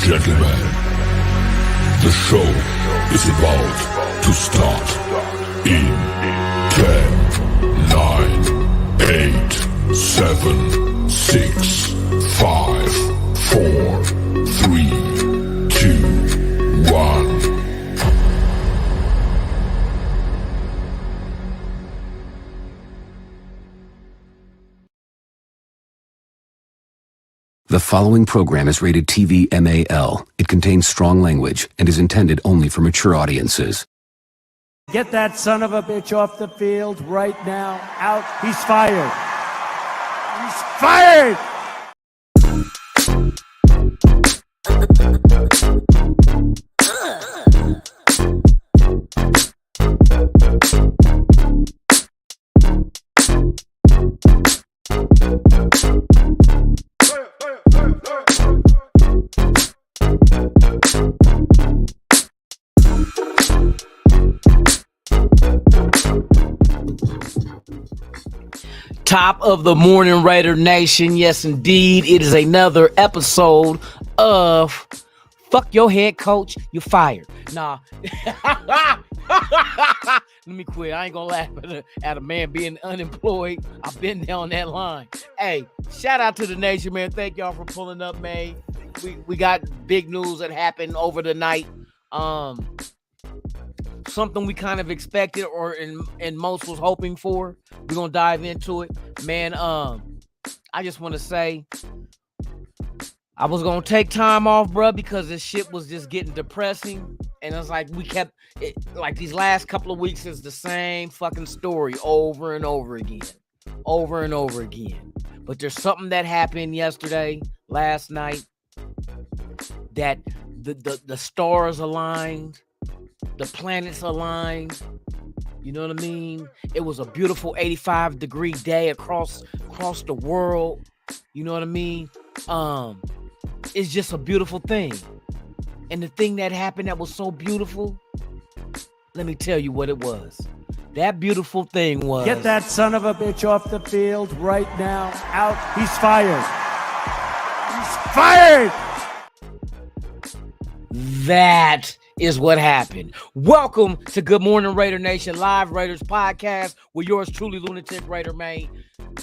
gentlemen, the show is about to start in 10, 9, 8, 7, 6, 5, 4, 3, 2, 1. The following program is rated TV MAL. It contains strong language and is intended only for mature audiences. Get that son of a bitch off the field right now. Out. He's fired. He's fired! Top of the morning, Raider Nation. Yes, indeed. It is another episode of Fuck Your Head Coach, You're Fired. Nah. Let me quit. I ain't gonna laugh at a man being unemployed. I've been down that line. Hey, shout out to the nation, man. Thank y'all for pulling up, man. We got big news that happened over the night. Something we kind of expected or and most was hoping for. We're gonna dive into it, man. I just want to say I was gonna take time off, bro, because this shit was just getting depressing, and it's like we kept it, like these last couple of weeks is the same fucking story over and over again. But there's something that happened last night, that the stars aligned. The planets aligned. You know what I mean? It was a beautiful 85-degree day across the world. You know what I mean? It's just a beautiful thing. And the thing that happened that was so beautiful, let me tell you what it was. That beautiful thing was... Get that son of a bitch off the field right now. Out. He's fired. He's fired! That is what happened. Welcome to Good Morning Raider Nation, live Raiders podcast with yours truly, Lunatic Raider, man.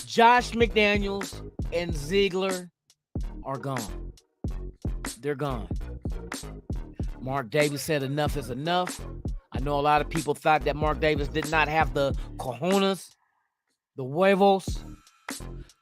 Josh McDaniels and Ziegler are gone. They're gone. Mark Davis said enough is enough. I know a lot of people thought that Mark Davis did not have the cojones, the huevos,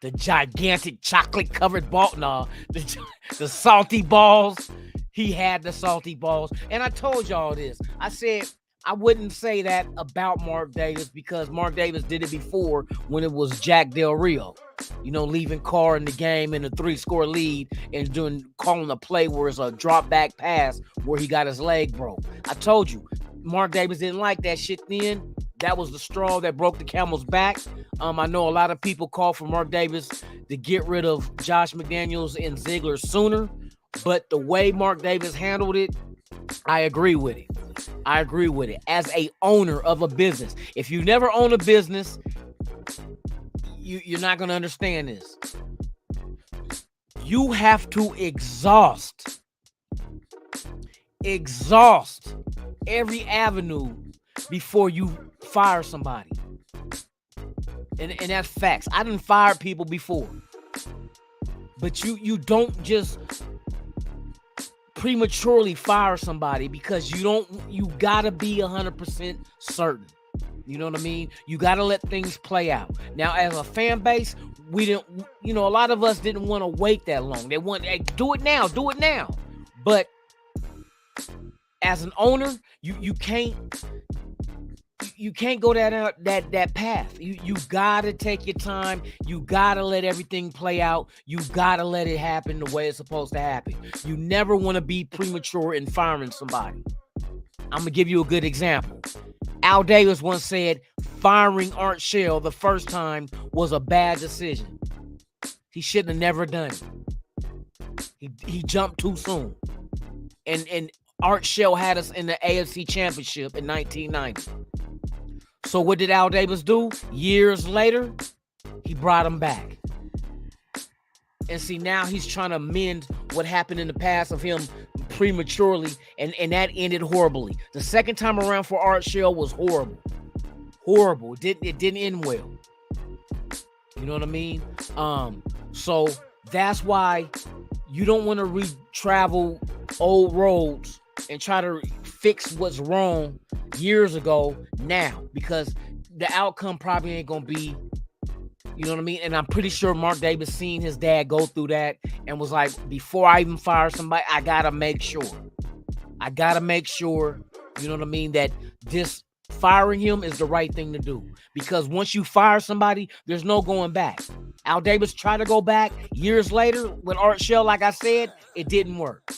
the gigantic chocolate-covered ball. No, the salty balls. He had the salty balls. And I told y'all this. I said I wouldn't say that about Mark Davis because Mark Davis did it before when it was Jack Del Rio. You know, leaving Carr in the game in a 3-score lead and calling a play where it's a drop back pass where he got his leg broke. I told you, Mark Davis didn't like that shit then. That was the straw that broke the camel's back. I know a lot of people call for Mark Davis to get rid of Josh McDaniels and Ziegler sooner. But the way Mark Davis handled it, I agree with it. As a owner of a business, if you never own a business, you're not going to understand this. You have to exhaust every avenue before you fire somebody. And that's facts. I done fired people before. But you don't just prematurely fire somebody because you gotta be 100% certain. You know what I mean? You gotta let things play out. Now, as a fan base, we didn't, a lot of us didn't want to wait that long. They want, hey, do it now. But as an owner, you can't go that path. You gotta take your time. You gotta let everything play out. You gotta let it happen the way it's supposed to happen. You never want to be premature in firing somebody. I'm gonna give you a good example. Al Davis once said firing Art Shell the first time was a bad decision. He shouldn't have never done it. He jumped too soon. And Art Shell had us in the AFC Championship in 1990. So what did Al Davis do? Years later, he brought him back. And see, now he's trying to mend what happened in the past of him prematurely, and that ended horribly. The second time around for Art Shell was horrible. It didn't end well. You know what I mean? So that's why you don't want to re-travel old roads and try to fix what's wrong years ago now, because the outcome probably ain't gonna be, you know what I mean? And I'm pretty sure Mark Davis seen his dad go through that and was like, before I even fire somebody, I gotta make sure, you know what I mean, that this firing him is the right thing to do. Because once you fire somebody, there's no going back. Al Davis tried to go back years later with Art Shell, like I said, it didn't work.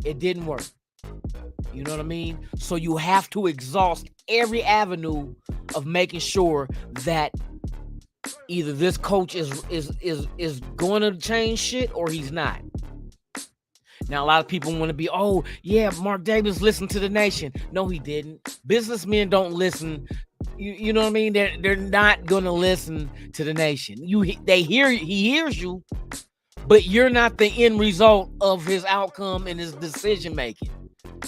You know what I mean? So you have to exhaust every avenue of making sure that either this coach is going to change shit or he's not. Now, a lot of people want to be, oh, yeah, Mark Davis listened to the nation. No, he didn't. Businessmen don't listen. You know what I mean? They're not going to listen to the nation. He hears you, but you're not the end result of his outcome and his decision making.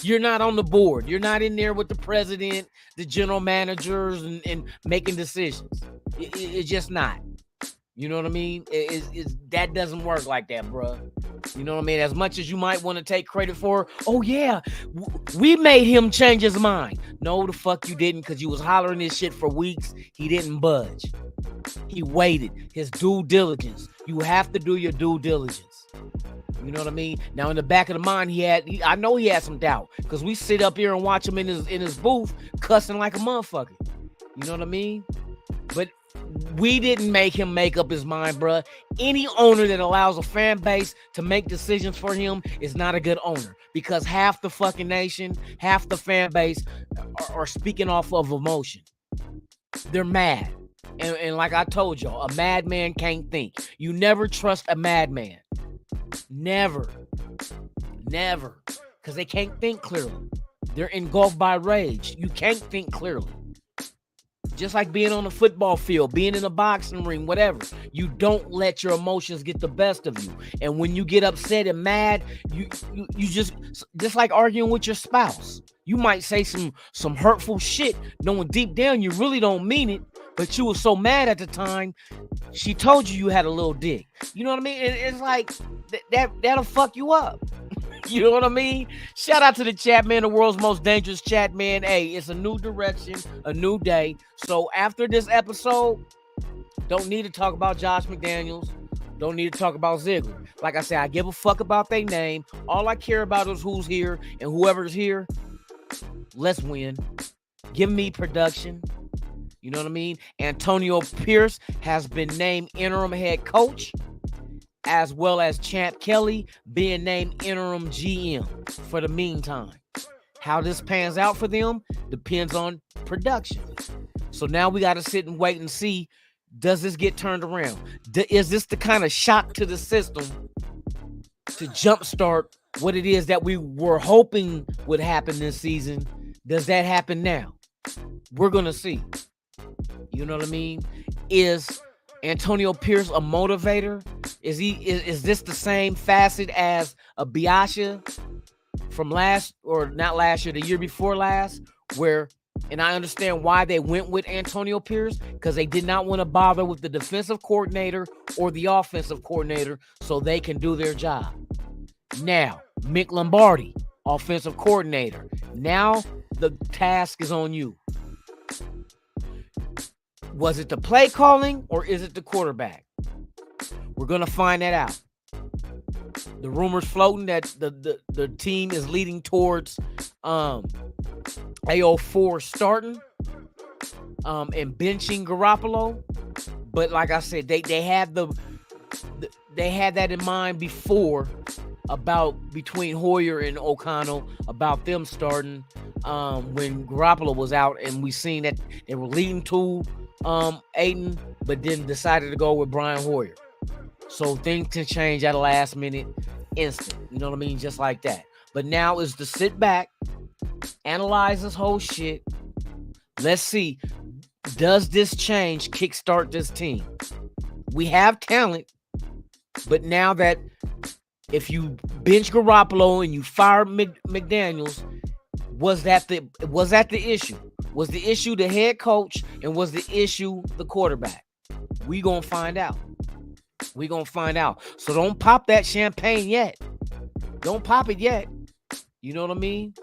You're not on the board. You're not in there with the president, the general managers, and making decisions. It's just not. You know what I mean? That doesn't work like that, bro. You know what I mean? As much as you might want to take credit for, oh yeah, we made him change his mind. No, the fuck you didn't, because you was hollering this shit for weeks. He didn't budge. He waited. His due diligence. You have to do your due diligence. You know what I mean? Now, in the back of the mind, I know he had some doubt, because we sit up here and watch him in his booth cussing like a motherfucker. You know what I mean? But we didn't make him make up his mind, bruh. Any owner that allows a fan base to make decisions for him is not a good owner, because half the fucking nation, half the fan base are speaking off of emotion. They're mad. And like I told y'all, a madman can't think. You never trust a madman. Never. Because they can't think clearly. They're engulfed by rage. You can't think clearly. Just like being on a football field, being in a boxing ring, whatever. You don't let your emotions get the best of you. And when you get upset and mad, you just like arguing with your spouse. You might say some hurtful shit, knowing deep down you really don't mean it, but you were so mad at the time, she told you had a little dick. You know what I mean? It's like, that'll fuck you up. You know what I mean? Shout out to the chat, man, the world's most dangerous chat, man. Hey, it's a new direction, a new day. So after this episode, don't need to talk about Josh McDaniels. Don't need to talk about Ziggler. Like I said, I give a fuck about their name. All I care about is who's here, and whoever's here, let's win. Give me production. You know what I mean? Antonio Pierce has been named interim head coach, as well as Champ Kelly being named interim GM for the meantime. How this pans out for them depends on production. So now we got to sit and wait and see, does this get turned around? Is this the kind of shock to the system to jumpstart what it is that we were hoping would happen this season? Does that happen now? We're going to see. You know what I mean? Is Antonio Pierce a motivator? Is this the same facet as a Biasha from the year before last, where, and I understand why they went with Antonio Pierce, because they did not want to bother with the defensive coordinator or the offensive coordinator so they can do their job. Now, Mick Lombardi, offensive coordinator. Now the task is on you. Was it the play calling or is it the quarterback? We're going to find that out. The rumors floating that the team is leading towards AO4 starting and benching Garoppolo. But like I said, they had that in mind before, about between Hoyer and O'Connell, about them starting when Garoppolo was out, and we seen that they were leading to Aiden, but then decided to go with Brian Hoyer. So things can change at a last minute instant. You know what I mean? Just like that. But now is to sit back, analyze this whole shit. Let's see, does this change kickstart this team? We have talent, but now that if you bench Garoppolo and you fire McDaniels, was that the issue? Was the issue the head coach, and was the issue the quarterback? We gonna find out. We gonna find out. So don't pop that champagne yet. Don't pop it yet. You know what I mean?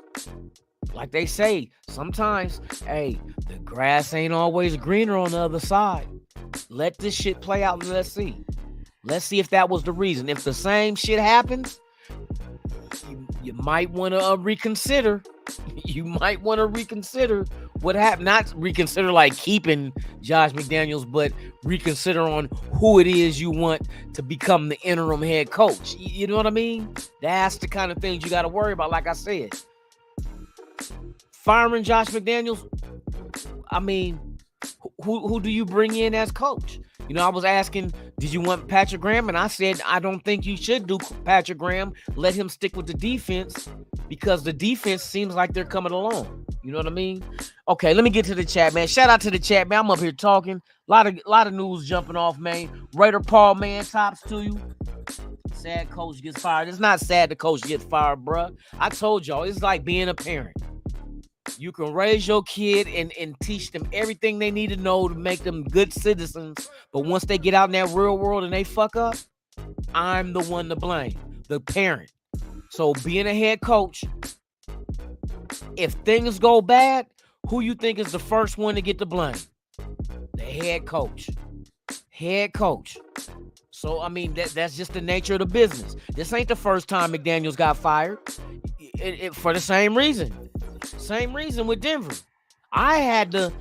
Like they say, sometimes, hey, the grass ain't always greener on the other side. Let this shit play out and let's see. Let's see if that was the reason. If the same shit happens, you might want to reconsider. You might want to reconsider what happened. Not reconsider like keeping Josh McDaniels, but reconsider on who it is you want to become the interim head coach. You know what I mean? That's the kind of things you got to worry about. Like I said, firing Josh McDaniels, I mean, who do you bring in as coach? You know, I was asking, did you want Patrick Graham? And I said, I don't think you should do Patrick Graham. Let him stick with the defense because the defense seems like they're coming along. You know what I mean? Okay, let me get to the chat, man. Shout out to the chat, man. I'm up here talking. A lot of news jumping off, man. Raider Paul, man, tops to you. Sad coach gets fired. It's not sad the coach gets fired, bruh. I told y'all, it's like being a parent. You can raise your kid and teach them everything they need to know to make them good citizens. But once they get out in that real world and they fuck up, I'm the one to blame, the parent. So being a head coach, if things go bad, who you think is the first one to get the blame? The head coach. Head coach. So, I mean, that's just the nature of the business. This ain't the first time McDaniels got fired for the same reason. Same reason with Denver. I had the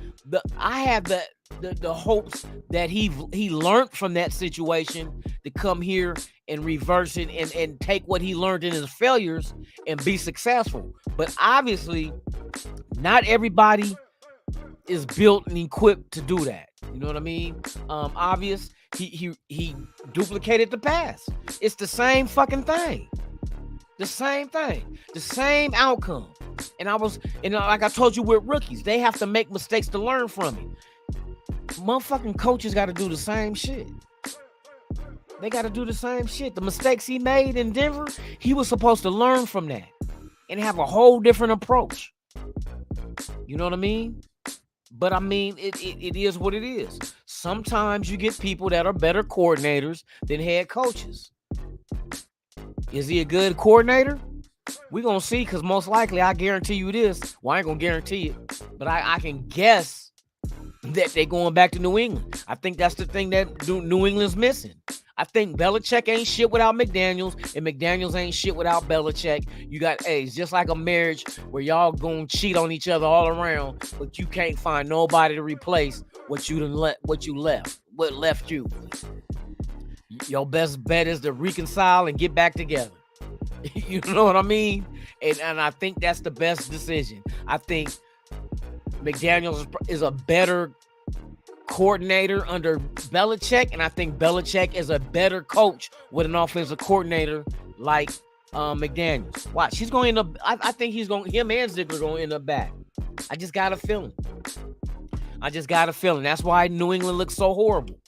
hopes that he learned from that situation to come here and reverse it and take what he learned in his failures and be successful. But obviously, not everybody is built and equipped to do that. You know what I mean? Obvious. He duplicated the past. It's the same fucking thing. The same thing. The same outcome. And like I told you with rookies, they have to make mistakes to learn from it. Motherfucking coaches got to do the same shit. They got to do the same shit. The mistakes he made in Denver, he was supposed to learn from that and have a whole different approach. You know what I mean? But I mean, it is what it is. Sometimes you get people that are better coordinators than head coaches. Is he a good coordinator? We're going to see, because most likely, I guarantee you this. Well, I ain't going to guarantee it, but I can guess that they're going back to New England. I think that's the thing that New England's missing. I think Belichick ain't shit without McDaniels, and McDaniels ain't shit without Belichick. You got, it's just like a marriage where y'all going to cheat on each other all around, but you can't find nobody to replace what left you. Your best bet is to reconcile and get back together. You know what I mean? And I think that's the best decision. I think McDaniels is a better coordinator under Belichick, and I think Belichick is a better coach with an offensive coordinator like McDaniels. Watch, he's going to end up. I think him and Ziegler going to end up back. I just got a feeling. That's why New England looks so horrible.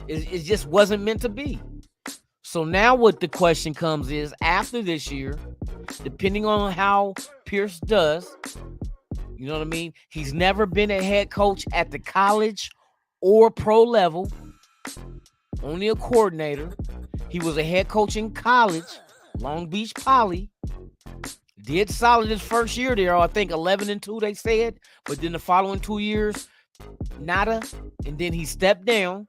It just wasn't meant to be. So now what the question comes is, after this year, depending on how Pierce does, you know what I mean? He's never been a head coach at the college or pro level, only a coordinator. He was a head coach in college, Long Beach Poly. Did solid his first year there, I think 11-2 they said, but then the following 2 years, nada. And then he stepped down.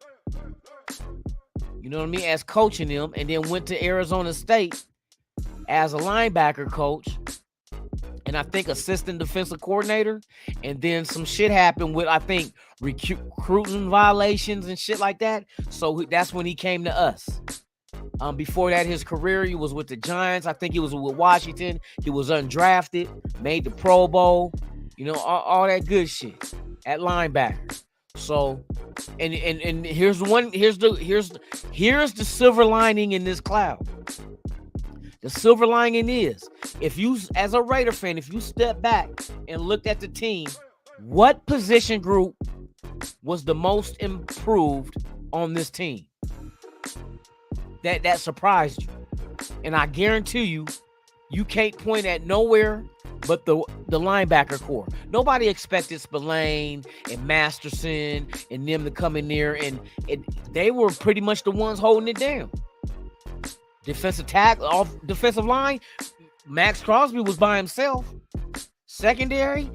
You know what I mean? As coaching them, and then went to Arizona State as a linebacker coach, and I think assistant defensive coordinator. And then some shit happened with, I think, recruiting violations and shit like that. So that's when he came to us. Before that, his career, he was with the Giants. I think he was with Washington. He was undrafted, made the Pro Bowl. You know, all that good shit at linebacker. So, and here's the silver lining in this cloud. The silver lining is, if you, as a Raider fan, if you step back and looked at the team, what position group was the most improved on this team? That surprised you. And I guarantee you can't point at nowhere but the linebacker core. Nobody expected Spillane and Masterson and them to come in there, and they were pretty much the ones holding it down. Defensive tackle, off defensive line, Max Crosby was by himself. Secondary,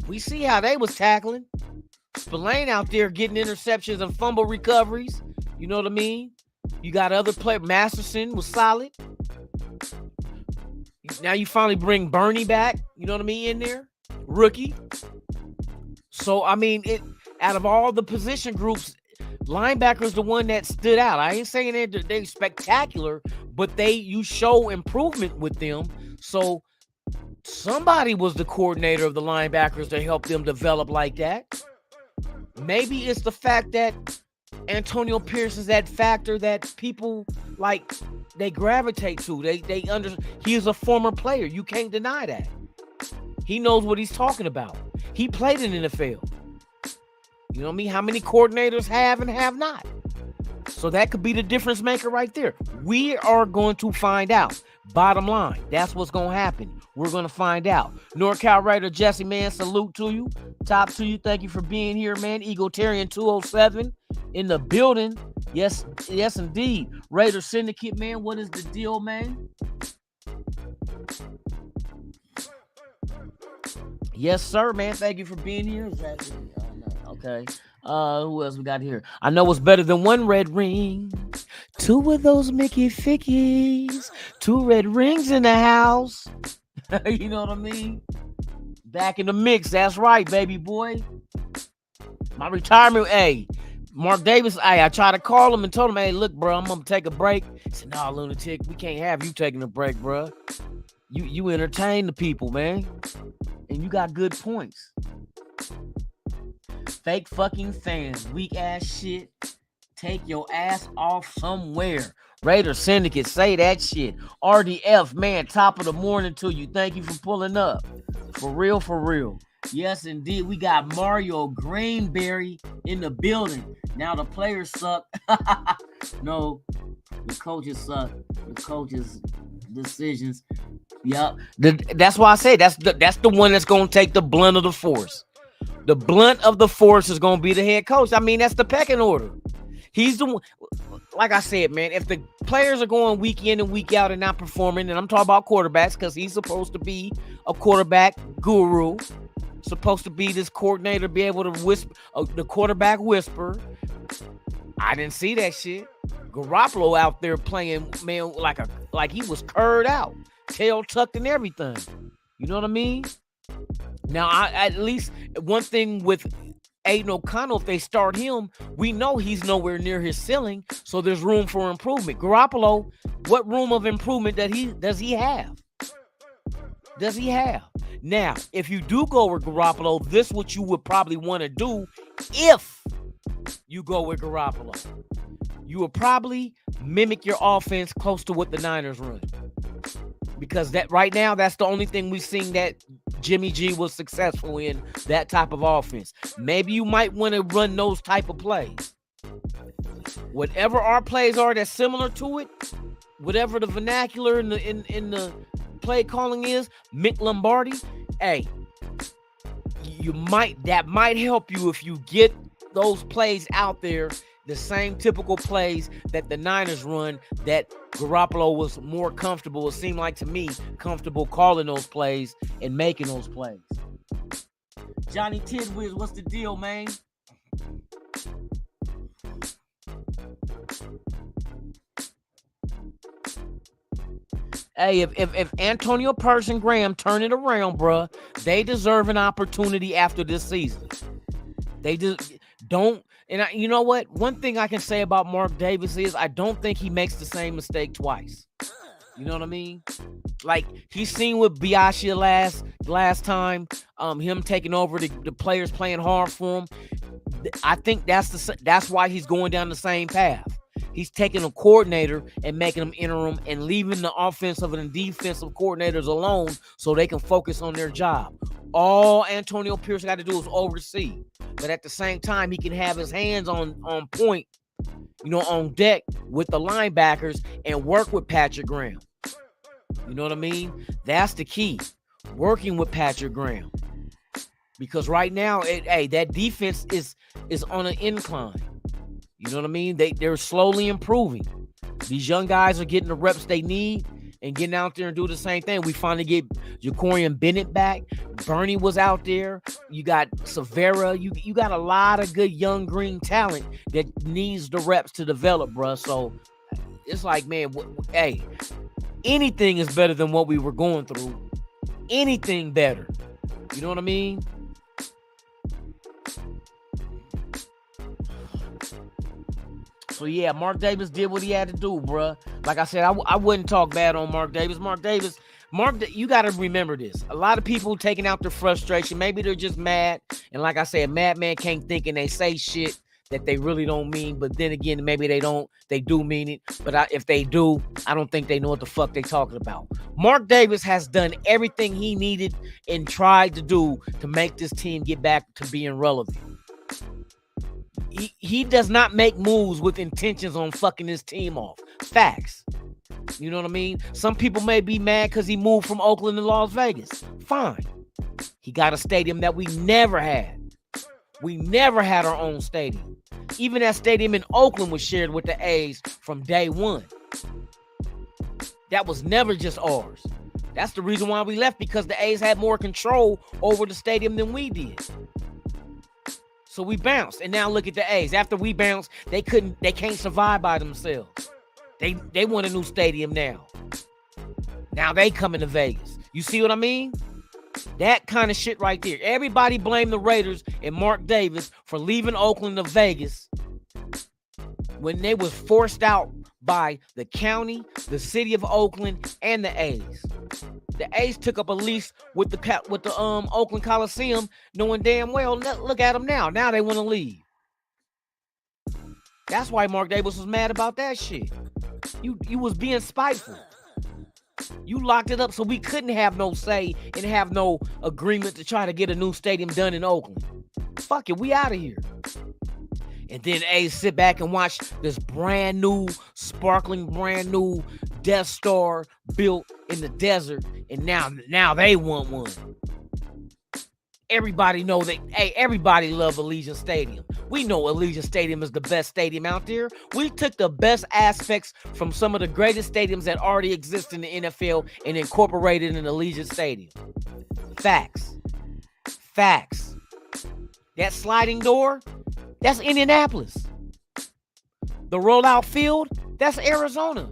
we see how they was tackling. Spillane out there getting interceptions and fumble recoveries. You know what I mean? You got other players. Masterson was solid. Now you finally bring Bernie back. You know what I mean? In there, rookie. So I mean, out of all the position groups, linebacker's the one that stood out. I ain't saying they're spectacular, but you show improvement with them. So somebody was the coordinator of the linebackers to help them develop like that. Maybe it's the fact that Antonio Pierce is that factor that people like they gravitate to. He is a former player. You can't deny that. He knows what he's talking about. He played in the NFL. You know what I mean? How many coordinators have and have not? So that could be the difference maker right there. We are going to find out. Bottom line, that's what's going to happen. We're going to find out. NorCal Raider Jesse, man, salute to you. Top to you. Thank you for being here, man. Egotarian 207 in the building. Yes, indeed. Raider Syndicate, man. What is the deal, man? Yes, sir, man. Thank you for being here. Okay. Who else we got here? I know it's better than one red ring. Two of those Mickey Fickies. Two red rings in the house. You know what I mean? Back in the mix. That's right, baby boy. My retirement, hey, Mark Davis, I tried to call him and told him, hey, look, bro, I'm going to take a break. He said, no, lunatic, we can't have you taking a break, bro. You entertain the people, man. And you got good points. Fake fucking fans, weak ass shit. Take your ass off somewhere. Raider Syndicate, say that shit. RDF, man, top of the morning to you. Thank you for pulling up. For real, for real. Yes, indeed. We got Mario Greenberry in the building. Now the players suck. No, the coaches suck. The coaches' decisions. Yep. That's why I say that's the one that's going to take the blunt of the force. The blunt of the force is going to be the head coach. I mean, that's the pecking order. He's the one. Like I said, man, if the players are going week in and week out and not performing, and I'm talking about quarterbacks because he's supposed to be a quarterback guru, supposed to be this coordinator, be able to whisper, the quarterback whisper. I didn't see that shit. Garoppolo out there playing, man, like he was curled out, tail tucked and everything. You know what I mean? Now, at least one thing with Aiden O'Connell, if they start him, we know he's nowhere near his ceiling, so there's room for improvement. Garoppolo, what room of improvement does he have? Does he have? Now, if you do go with Garoppolo, this is what you would probably want to do if you go with Garoppolo. You would probably mimic your offense close to what the Niners run. Because that right now, that's the only thing we've seen that Jimmy G was successful in, that type of offense. Maybe you might want to run those type of plays. Whatever our plays are that's similar to it, whatever the vernacular in the play calling is, Mick Lombardi, hey, that might help you if you get those plays out there, the same typical plays that the Niners run, that Garoppolo was more comfortable, it seemed like to me, comfortable calling those plays and making those plays. Johnny Tidwiz, what's the deal, man? Hey, if Antonio Pierce and Graham turn it around, bruh, they deserve an opportunity after this season. They just don't. And you know what? One thing I can say about Mark Davis is I don't think he makes the same mistake twice. You know what I mean? Like he's seen with Biaggia last time, him taking over the players playing hard for him. I think that's why he's going down the same path. He's taking a coordinator and making them interim and leaving the offensive and defensive coordinators alone so they can focus on their job. All Antonio Pierce got to do is oversee. But at the same time, he can have his hands on point, on deck with the linebackers and work with Patrick Graham. You know what I mean? That's the key. Working with Patrick Graham. Because right now, that defense is on an incline. You know what I mean? They're slowly improving. These young guys are getting the reps they need and getting out there and do the same thing. We finally get Jacorian Bennett back. Bernie was out there. You got Severa. You got a lot of good young green talent that needs the reps to develop, bruh. So it's like, man, hey, anything is better than what we were going through. Anything better. You know what I mean? So, yeah, Mark Davis did what he had to do, bruh. Like I said, I wouldn't talk bad on Mark Davis. You got to remember this. A lot of people taking out their frustration. Maybe they're just mad. And like I said, madman can't think and they say shit that they really don't mean. But then again, maybe they do mean it. But if they do, I don't think they know what the fuck they talking about. Mark Davis has done everything he needed and tried to do to make this team get back to being relevant. He does not make moves with intentions on fucking his team off. Facts. You know what I mean? Some people may be mad because he moved from Oakland to Las Vegas. Fine. He got a stadium that we never had. We never had our own stadium. Even that stadium in Oakland was shared with the A's from day one. That was never just ours. That's the reason why we left, because the A's had more control over the stadium than we did. So we bounced, and now look at the A's. After we bounced, they can't survive by themselves. They want a new stadium now. Now they coming to Vegas. You see what I mean? That kind of shit right there. Everybody blame the Raiders and Mark Davis for leaving Oakland to Vegas when they was forced out by the county, the city of Oakland, and the A's. The A's took up a lease with the Oakland Coliseum, knowing damn well, look at them now. Now they want to leave. That's why Mark Davis was mad about that shit. You was being spiteful. You locked it up so we couldn't have no say and have no agreement to try to get a new stadium done in Oakland. Fuck it, we out of here. And then A's sit back and watch this brand new, sparkling, brand new Death Star built in the desert, and now they want one. Everybody know that. Hey, everybody love Allegiant Stadium. We know Allegiant Stadium is the best stadium out there. We took the best aspects from some of the greatest stadiums that already exist in the NFL and incorporated in Allegiant Stadium. Facts. That sliding door, that's Indianapolis. The rollout field, that's Arizona.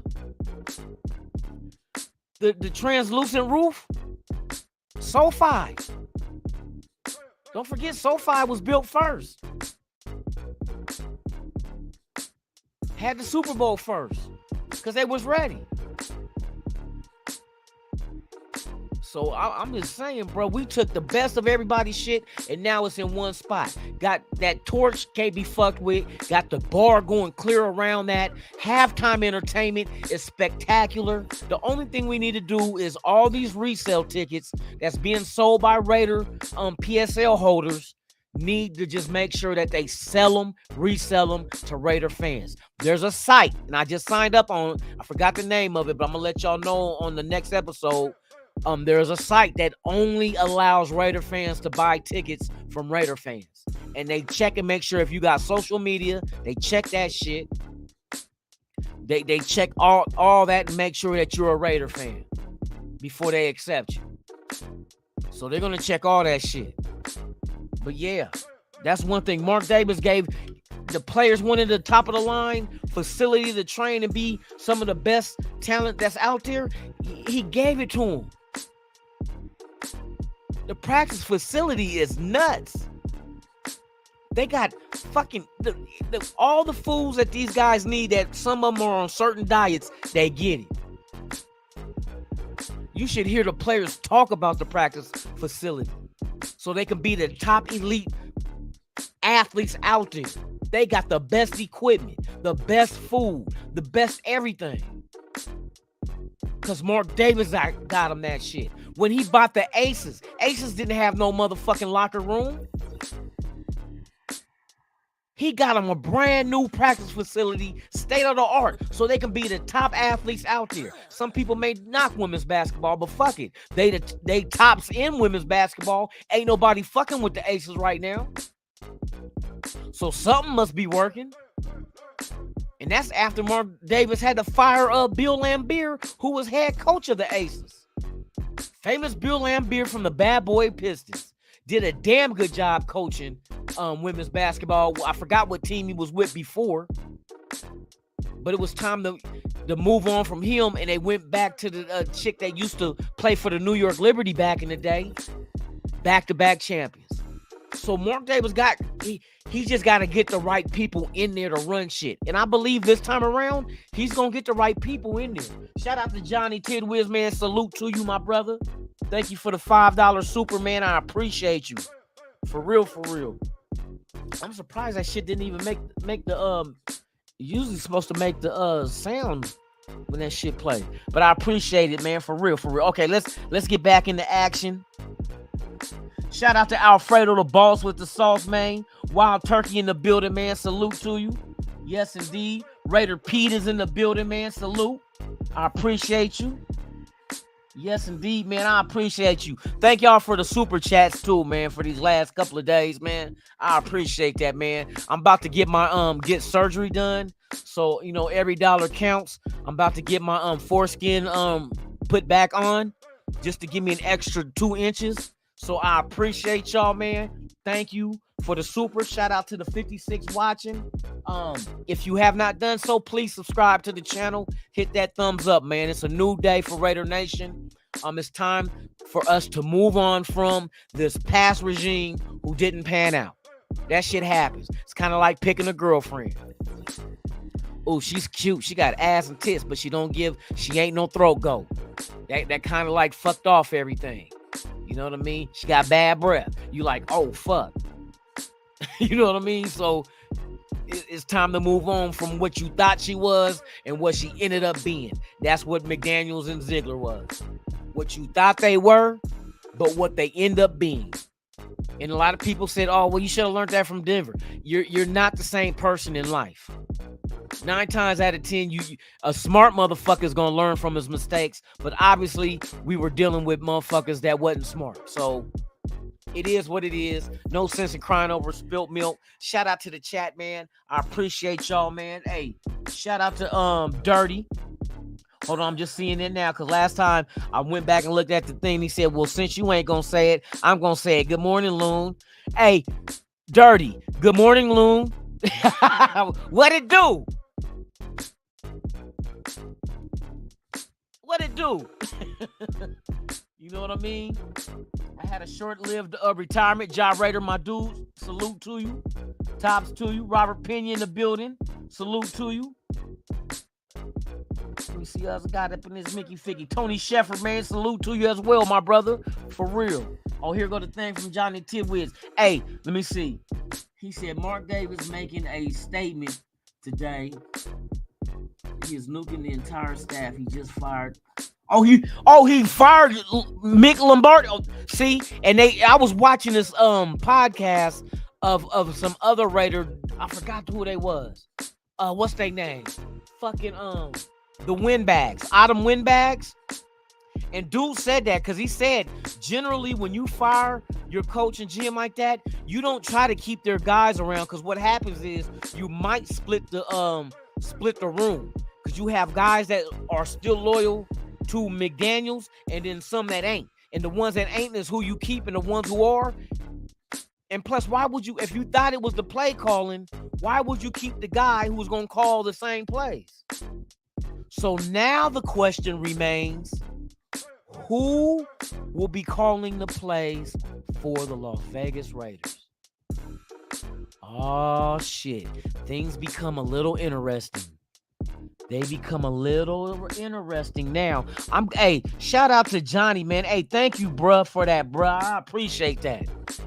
The translucent roof, SoFi. Don't forget, SoFi was built first. Had the Super Bowl first because they was ready. So I'm just saying, bro, we took the best of everybody's shit, and now it's in one spot. Got that torch, can't be fucked with. Got the bar going clear around that. Halftime entertainment is spectacular. The only thing we need to do is all these resale tickets that's being sold by Raider PSL holders need to just make sure that they resell them to Raider fans. There's a site, and I just signed up on, I forgot the name of it, but I'm gonna let y'all know on the next episode. There's a site that only allows Raider fans to buy tickets from Raider fans. And they check and make sure if you got social media, they check that shit. They check all that and make sure that you're a Raider fan before they accept you. So they're going to check all that shit. But yeah, that's one thing. Mark Davis gave the players one of the top of the line facility to train and be some of the best talent that's out there. He gave it to them. The practice facility is nuts. They got fucking all the foods that these guys need, that some of them are on certain diets, they get it. You should hear the players talk about the practice facility so they can be the top elite athletes out there. They got the best equipment, the best food, the best everything. Because Mark Davis got them that shit. When he bought the Aces didn't have no motherfucking locker room. He got them a brand new practice facility, state of the art, so they can be the top athletes out there. Some people may knock women's basketball, but fuck it. They tops in women's basketball. Ain't nobody fucking with the Aces right now. So something must be working. And that's after Mark Davis had to fire Bill Laimbeer, who was head coach of the Aces. Famous Bill Laimbeer from the Bad Boy Pistons did a damn good job coaching women's basketball. I forgot what team he was with before, but it was time to move on from him, and they went back to the chick that used to play for the New York Liberty back in the day, back-to-back champions. So Mark Davis he just got to get the right people in there to run shit. And I believe this time around, he's going to get the right people in there. Shout out to Johnny Tidwiz, man. Salute to you, my brother. Thank you for the $5 super, man. I appreciate you. For real, for real. I'm surprised that shit didn't even make the usually supposed to make the sound when that shit play. But I appreciate it, man. For real, for real. Okay, let's get back into action. Shout out to Alfredo the boss with the sauce, man. Wild Turkey in the building, man. Salute to you. Yes, indeed. Raider Pete is in the building, man. Salute. I appreciate you. Yes, indeed, man. I appreciate you. Thank y'all for the super chats, too, man, for these last couple of days, man. I appreciate that, man. I'm about to get my get surgery done. So, you know, every dollar counts. I'm about to get my foreskin put back on just to give me an extra 2 inches. So I appreciate y'all, man. Thank you for the super. Shout out to the 56 watching. If you have not done so, please subscribe to the channel. Hit that thumbs up, man. It's a new day for Raider Nation. It's time for us to move on from this past regime who didn't pan out. That shit happens. It's kind of like picking a girlfriend. Oh, she's cute. She got ass and tits, but she ain't no throat goat. That kind of like fucked off everything. You know what I mean? She got bad breath. You like, oh, fuck. You know what I mean? So it's time to move on from what you thought she was and what she ended up being. That's what McDaniels and Ziegler was. What you thought they were, but what they end up being. And a lot of people said, oh, well, you should have learned that from Denver. You're not the same person in life. 9 times out of 10, a smart motherfucker is gonna learn from his mistakes. But obviously, we were dealing with motherfuckers that wasn't smart. So it is what it is. No sense in crying over spilt milk. Shout out to the chat, man. I appreciate y'all, man. Hey, shout out to Dirty. Hold on, I'm just seeing it now because last time I went back and looked at the thing. He said, well, since you ain't gonna say it, I'm gonna say it. Good morning, Loon. Hey, Dirty. Good morning, Loon. What it do? What it do? You know what I mean? I had a short-lived retirement. Ja Raider, my dude. Salute to you. Tops to you. Robert Pena in the building. Salute to you. Let me see us got up in this Mickey Figgy. Tony Sheffer, man. Salute to you as well, my brother. For real. Oh, here go the thing from Johnny Tidwiz. Hey, let me see. He said Mark Davis making a statement today. He is nuking the entire staff. He just fired. He fired Mick Lombardi. Oh, see, and I was watching this podcast of some other Raider. I forgot who they was. What's their name? Fucking the Windbags. Autumn Windbags. And dude said that because he said generally when you fire your coach and GM like that, you don't try to keep their guys around because what happens is you might split the room because you have guys that are still loyal to McDaniels and then some that ain't. And the ones that ain't is who you keep and the ones who are. And plus, why would you, if you thought it was the play calling, why would you keep the guy who was going to call the same plays? So now the question remains, who will be calling the plays for the Las Vegas Raiders? Oh, shit. Things become a little interesting. They become a little interesting now. Hey, shout out to Johnny, man. Hey, thank you, bruh, for that, bruh. I appreciate that.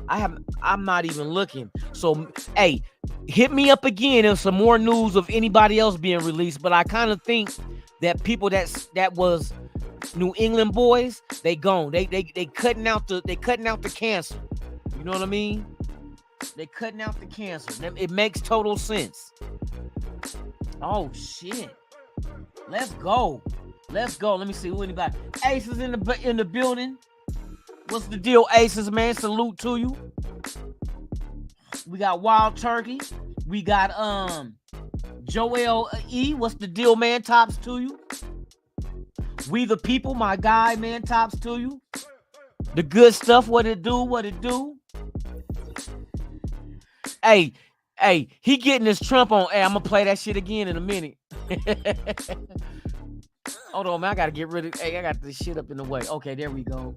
I'm not even looking. So, hey, hit me up again if some more news of anybody else being released. But I kind of think that people that was New England boys, they gone. They cutting out the cancer. You know what I mean? They're cutting out the cancer. It makes total sense. Oh shit. Let's go. Let's go. Let me see who anybody. Aces in the building. What's the deal, Aces, man? Salute to you. We got Wild Turkey. We got Joel E. What's the deal, man? Tops to you. We the people, my guy, man. Tops to you. The good stuff. What it do? What it do? Hey, he getting his Trump on. Hey, I'm gonna play that shit again in a minute. Hold on, man. I gotta get rid of. Hey, I got this shit up in the way. Okay, there we go.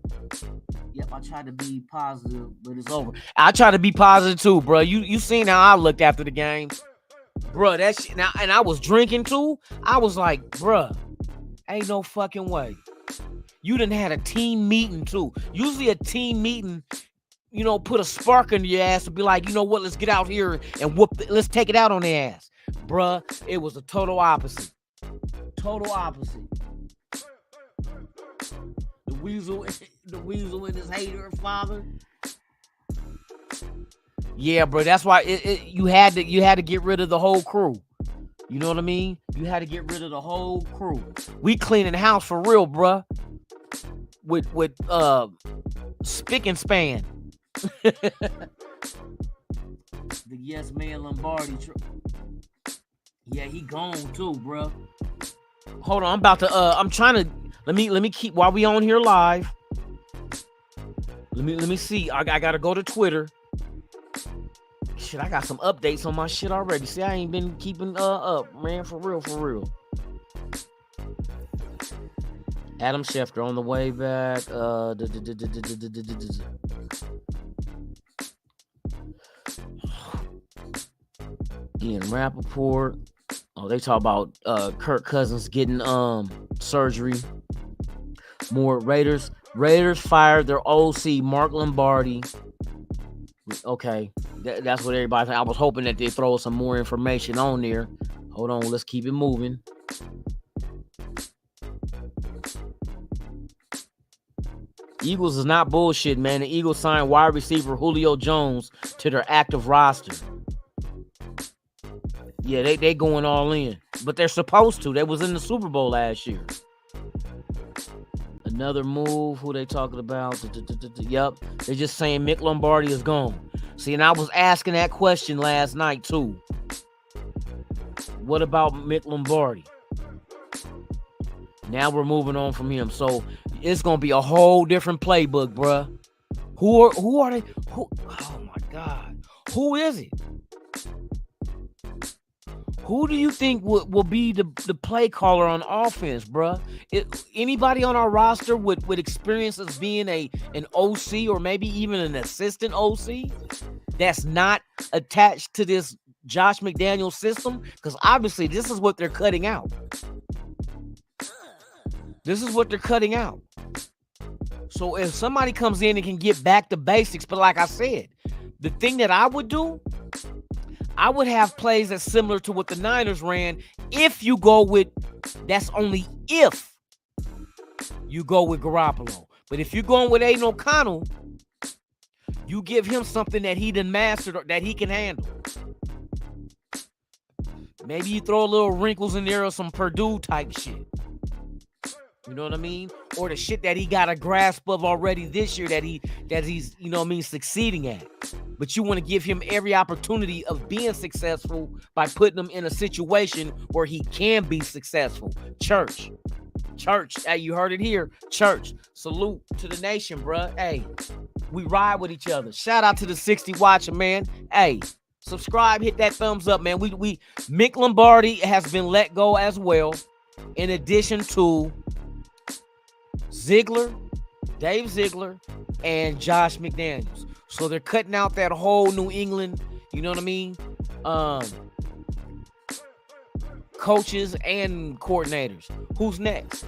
Yep, I tried to be positive, but it's over. I try to be positive too, bro. You seen how I looked after the game, bro. That shit. Now, and I was drinking too. I was like, bro, ain't no fucking way. You done had a team meeting too. Usually a team meeting, you know, put a spark in your ass and be like, you know what? Let's get out here and let's take it out on their ass, bruh. It was a total opposite. Total opposite. The weasel and his hater father. Yeah, bro. That's why you had to get rid of the whole crew. You know what I mean? You had to get rid of the whole crew. We cleaning the house for real, bruh. With spick and span. The yes man Lombardi. Yeah, he gone too, bro. Hold on, I'm about to. I'm trying to. Let me keep while we on here live. Let me see. I gotta go to Twitter. Shit, I got some updates on my shit already. See, I ain't been keeping up, man. For real. Adam Schefter on the way back. Ian Rappaport. Oh, they talk about Kirk Cousins getting surgery. More Raiders fired their OC Mark Lombardi. Okay, that's what everybody. I was hoping that they throw some more information on there. Hold on, let's keep it moving. Eagles is not bullshit, man. The Eagles signed wide receiver Julio Jones to their active roster. Yeah, they going all in. But they're supposed to. They was in the Super Bowl last year. Another move. Who they talking about? Yep. They're just saying Mick Lombardi is gone. See, and I was asking that question last night, too. What about Mick Lombardi? Now we're moving on from him. So it's going to be a whole different playbook, bruh. Who are they? Oh, my God. Who is it? Who do you think will be the play caller on offense, bruh? Anybody on our roster with experience as being an OC or maybe even an assistant OC that's not attached to this Josh McDaniels system? Because obviously this is what they're cutting out. This is what they're cutting out. So if somebody comes in and can get back to basics, but like I said, the thing that I would do, I would have plays that's similar to what the Niners ran if you go with, that's only if you go with Garoppolo. But if you're going with Aiden O'Connell, you give him something that he done mastered or that he can handle. Maybe you throw a little wrinkles in there or some Purdue type shit. You know what I mean? Or the shit that he got a grasp of already this year that he's, you know what I mean, succeeding at. But you want to give him every opportunity of being successful by putting him in a situation where he can be successful. Church, hey, you heard it here. Church, salute to the nation, bruh. Hey, we ride with each other. Shout out to the 60 watcher, man. Hey, subscribe, hit that thumbs up, man. We Mick Lombardi has been let go as well, in addition to Dave Ziegler, and Josh McDaniels. So they're cutting out that whole New England, you know what I mean? Coaches and coordinators. Who's next?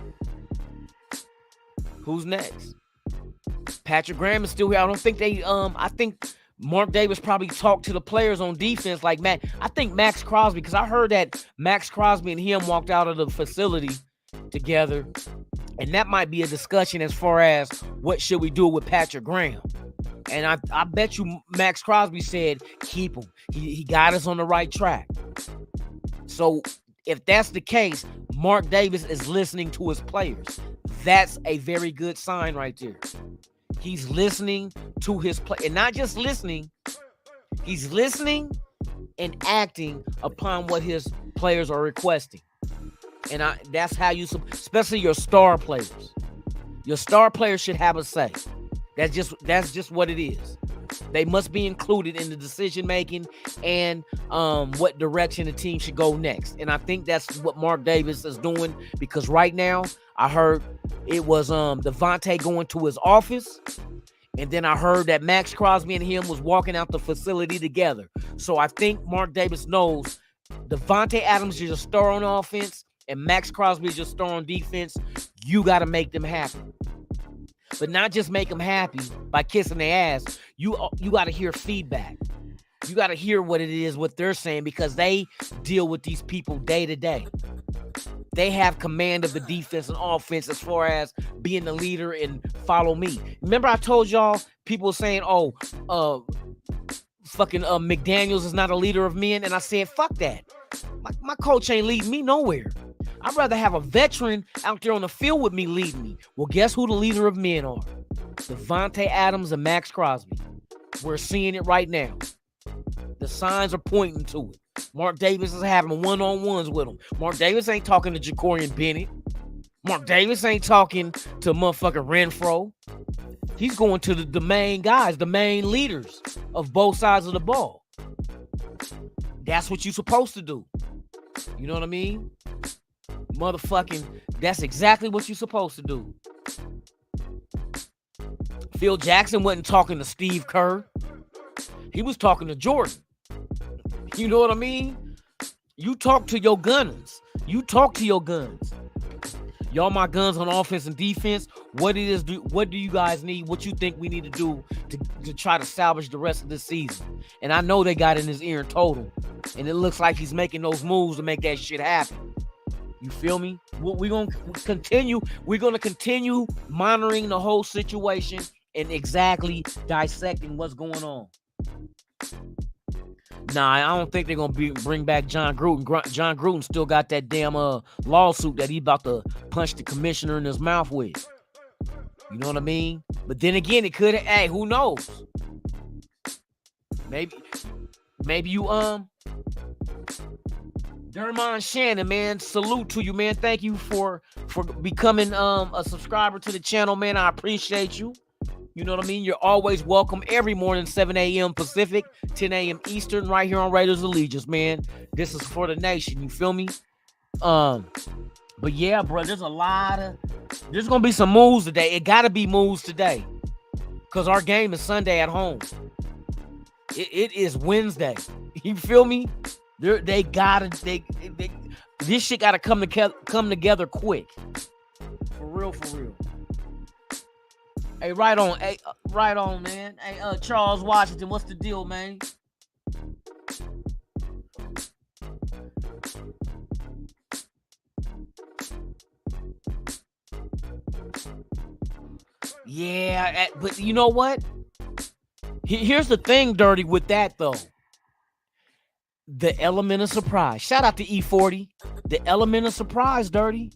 Patrick Graham is still here. I don't think I think Mark Davis probably talked to the players on defense like Matt. I think Max Crosby, because I heard that Max Crosby and him walked out of the facility together. And that might be a discussion as far as what should we do with Patrick Graham. And I bet you Max Crosby said, keep him. He got us on the right track. So if that's the case, Mark Davis is listening to his players. That's a very good sign right there. He's listening to his play, and not just listening. He's listening and acting upon what his players are requesting. And that's how you, especially your star players. Your star players should have a say. That's just what it is. They must be included in the decision making and what direction the team should go next. And I think that's what Mark Davis is doing, because right now I heard it was Devontae going to his office, and then I heard that Max Crosby and him was walking out the facility together. So I think Mark Davis knows Devontae Adams is a star on offense and Max Crosby is just star on defense. You got to make them happy. But not just make them happy by kissing their ass. You got to hear feedback. You got to hear what it is, what they're saying, because they deal with these people day to day. They have command of the defense and offense as far as being the leader and follow me. Remember I told y'all, people saying, McDaniels is not a leader of men. And I said, fuck that. My coach ain't leading me nowhere. I'd rather have a veteran out there on the field with me leading me. Well, guess who the leader of men are? Devontae Adams and Max Crosby. We're seeing it right now. The signs are pointing to it. Mark Davis is having one-on-ones with him. Mark Davis ain't talking to Jacorian Bennett. Mark Davis ain't talking to motherfucking Renfro. He's going to the main guys, the main leaders of both sides of the ball. That's what you're supposed to do. You know what I mean? Motherfucking, that's exactly what you're supposed to do. Phil Jackson wasn't talking to Steve Kerr. He was talking to Jordan. You know what I mean? You talk to your gunners. You talk to your guns. Y'all my guns on offense and defense. What do you guys need? What you think we need to do to try to salvage the rest of this season? And I know they got in his ear and told him. And it looks like he's making those moves to make that shit happen. You feel me? We're going to continue. We're going to continue monitoring the whole situation and exactly dissecting what's going on. Nah, I don't think they're going to bring back John Gruden. John Gruden still got that damn lawsuit that he about to punch the commissioner in his mouth with. You know what I mean? But then again, it could have, hey, who knows? Maybe you, Dermon Shannon, man, salute to you, man. Thank you for becoming a subscriber to the channel, man. I appreciate you. You know what I mean? You're always welcome every morning, 7 a.m. Pacific, 10 a.m. Eastern, right here on Raiders Allegiance, man. This is for the nation. You feel me? But yeah, bro, there's going to be some moves today. It got to be moves today because our game is Sunday at home. It is Wednesday. You feel me? This shit gotta come together quick. For real. Hey, right on, man. Hey, Charles Washington, what's the deal, man? Yeah, but you know what? Here's the thing, Dirty, with that though. The element of surprise. Shout out to E40. The element of surprise, Dirty.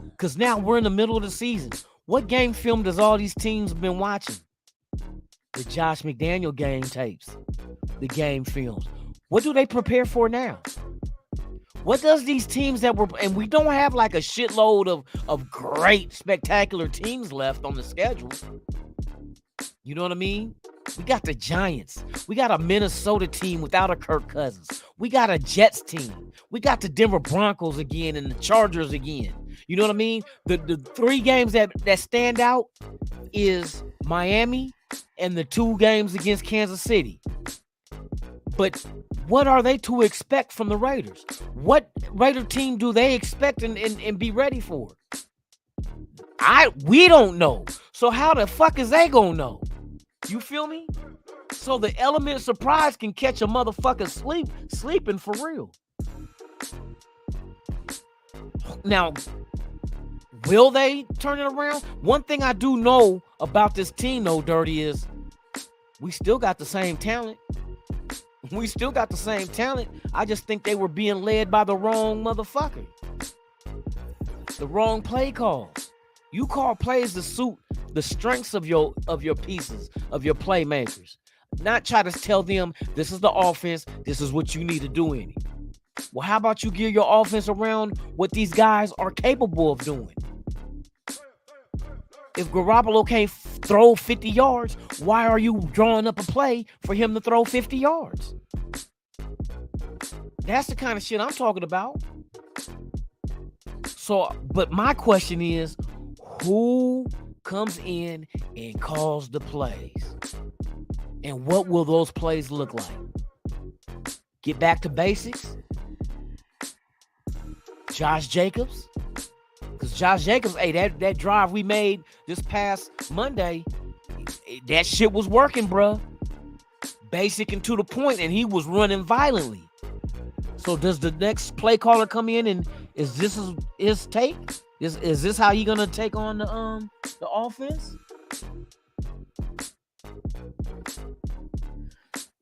Because now we're in the middle of the season. What game film does all these teams been watching? The Josh McDaniel game tapes. The game films. What do they prepare for now? What does these teams and we don't have like a shitload of great, spectacular teams left on the schedule. You know what I mean? We got the Giants. We got a Minnesota team without a Kirk Cousins. We got a Jets team. We got the Denver Broncos again and the Chargers again. You know what I mean? The three games that stand out is Miami and the 2 games against Kansas City. But what are they to expect from the Raiders? What Raider team do they expect and be ready for? We don't know. So how the fuck is they gonna know? You feel me? So the element of surprise can catch a motherfucker sleeping for real. Now, will they turn it around? One thing I do know about this team, though, Dirty, is We still got the same talent. We still got the same talent. I just think they were being led by the wrong motherfucker. The wrong play calls. You call plays to suit the strengths of your pieces, of your playmakers. Not try to tell them this is the offense, this is what you need to do in it. Well, how about you gear your offense around what these guys are capable of doing? If Garoppolo can't throw 50 yards, why are you drawing up a play for him to throw 50 yards? That's the kind of shit I'm talking about. So, but my question is, who comes in and calls the plays? And what will those plays look like? Get back to basics? Josh Jacobs? Because Josh Jacobs, hey, that drive we made this past Monday, that shit was working, bruh. Basic and to the point, and he was running violently. So does the next play caller come in and is this his take? Is this how he gonna take on the offense?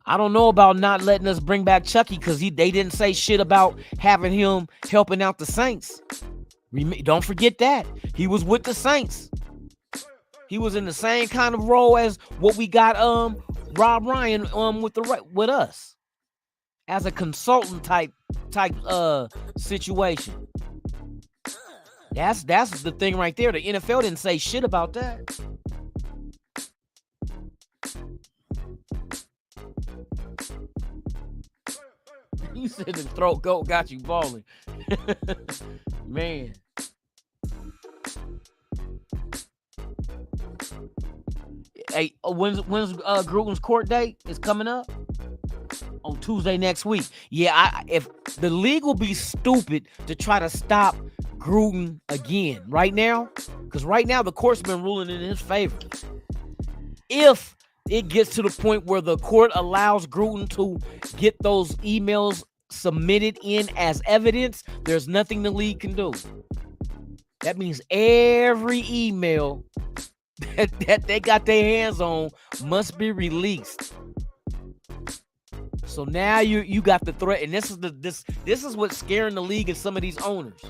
I don't know about not letting us bring back Chucky because they didn't say shit about having him helping out the Saints. Don't forget that. He was with the Saints. He was in the same kind of role as what we got Rob Ryan with us. As a consultant type situation. That's the thing right there. The NFL didn't say shit about that. You said the throat goat got you balling. Man. Hey, when's Gruden's court date is coming up? On Tuesday next week. Yeah, if the league will be stupid to try to stop Gruden again right now, because right now the court's been ruling in his favor. If it gets to the point where the court allows Gruden to get those emails submitted in as evidence, there's nothing the league can do. That means every email that they got their hands on must be released. So now you got the threat, and this is what's scaring the league and some of these owners,